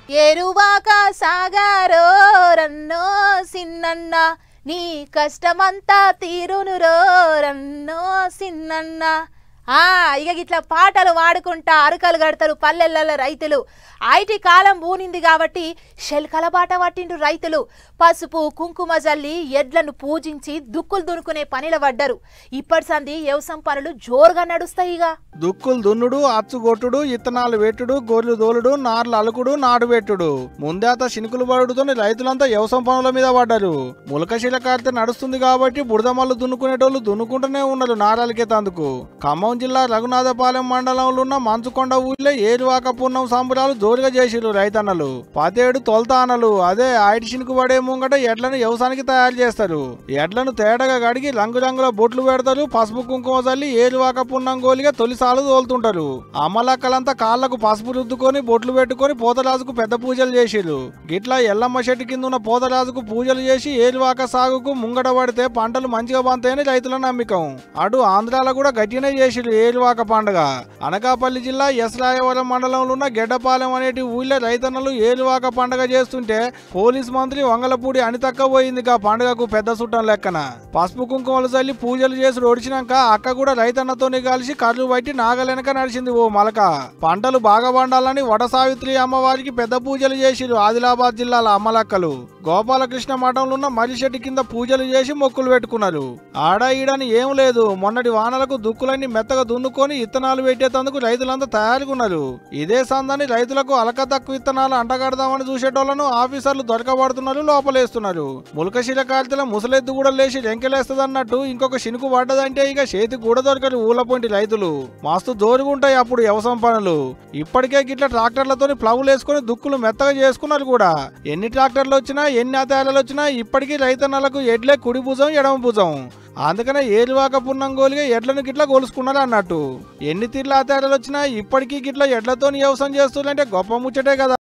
ఎరువాక సాగారో రన్నో సిన్నన్న నీ కష్టమంతా తీరునురో రన్నో సిన్నన్న. ఇక ఇట్లా పాటలు వాడుకుంటా అరకలు కడతారు పల్లెళ్ళ రైతులు. ఐటీ కాలం బూనింది కాబట్టి శెల్కల బాట పట్టిండు రైతులు. పసుపు కుంకుమ జల్లి ఎడ్లను పూజించి దుక్కులు దున్నుకునే పనిలో పడ్డారు. ఇప్పటి సంది వ్యవసాయం పనులు జోరుగా నడుస్తాయి. ఇక దుక్కులు దున్నుడు, అచ్చుగొట్టుడు, ఇత్తనాలు పెట్టుడు, గొర్రెలు దోలుడు, నార్లు అలుకుడు, నాటు పెట్టుడు, ముందేత శినుకులు పడుడుతో రైతులంతా వ్యవసాయం పనుల మీద పడ్డారు. ములకశీల కార్తె నడుస్తుంది కాబట్టి బురదమల్లు దున్నుకునేటోళ్ళు దున్నుకుంటూనే ఉన్నారు నారాలకేతందుకు. ఖమ్మం జిల్లా రఘునాథపాలెం మండలంలో ఉన్న మంచుకొండ ఊళ్ళో ఏరువాక పున్నం సంబరాలు జోరుగా చేసిరు రైతన్నలు. 17 తొలతానలు అదే ఐటి శినుకు పడే ముంగట ఎడ్లను వ్యవసాయానికి తయారు చేస్తారు. ఎడ్లను తేడగా కడిగి రంగురంగుల బొట్లు పెడతారు. పసుపు కుంకుమ చల్లి ఏరువాక పున్నం గోలిగా తొలిసార్లు తోలుతుంటారు. అమ్మలక్కలంతా కాళ్లకు పసుపు రుద్దుకొని బొట్లు పెట్టుకొని పోతరాజుకు పెద్ద పూజలు చేసిరు. గిట్లా ఎల్లమ్మ చెట్టు కింద ఉన్న పోతరాజుకు పూజలు చేసి ఏరువాక సాగుకు ముంగట పడితే పంటలు మంచిగా పంతాయని రైతుల నమ్మకం. అటు ఆంధ్రాలో కూడా గట్టినే చేసిరు ఏరువాక పండుగ. అనకాపల్లి జిల్లా ఎస్రాయవరం మండలంలో ఉన్న గెడ్డపాలెం అనేటి ఊళ్ళో రైతన్నలు ఏరువాక పండుగ చేస్తుంటే పోలీస్ మంత్రి వంగలపూడి అనితక్క పోయింది పండుగకు పెద్ద చుట్టం లెక్కన. పసుపు కుంకుమలు చల్లి పూజలు చేసి ఒడిచినాక అక్క కూడా రైతన్నతోని కలిసి కర్రు బట్టి నాగలెనక నడిచింది ఓ మలక. పంటలు బాగా పండాలని వడ సావిత్రి అమ్మవారికి పెద్ద పూజలు చేసిరు ఆదిలాబాద్ జిల్లాల అమ్మలక్కలు. గోపాలకృష్ణ మఠంలో ఉన్న మర్రిశెట్టి కింద పూజలు చేసి మొక్కులు పెట్టుకున్నారు. ఆడ ఈడని ఏం లేదు, మొన్నటి వానలకు దుక్కులన్నీ మెత్తగా దున్నుకొని ఇత్తనాలు పెట్టేందుకు రైతులంతా తయారుకున్నారు. ఇదే సందాన్ని రైతులకు అలక తక్కువ విత్తనాలు అంటగడదామని చూసేటోళ్లను ఆఫీసర్లు దొరకబడుతున్నారు, లోపలేస్తున్నారు. ములకశీల కార్తెల ముసలెద్దు కూడా లేచి రెంకెలేస్తదన్నట్టు ఇంకొక శినుకు పడ్డదంటే ఇక చేతికి కూడా దొరకరు ఊళ్ళపొంటి రైతులు. మస్తు జోరుగుంటాయి అప్పుడు వ్యవసాయం పనులు. ఇప్పటికే గిట్ల ట్రాక్టర్లతోని ప్లవులు వేసుకుని దుక్కులు మెత్తగా చేసుకున్నారు కూడా. ఎన్ని ట్రాక్టర్లు వచ్చినా ఎన్ని అతేరాలు వచ్చినా ఇప్పటికీ రైతన్నలకు ఎడ్లే కుడి భుజం ఎడమ భుజం. అందుకనే ఏరువాక పున్నం గోలిగా ఎడ్లను గిట్లా గోలుసుకున్నారు అన్నట్టు. ఎన్ని తీర్ల ఆధారాలు వచ్చినా ఇప్పటికీ గిట్లా ఎడ్లతో వ్యవసాయం చేస్తుందంటే గొప్ప ముచ్చటే కదా.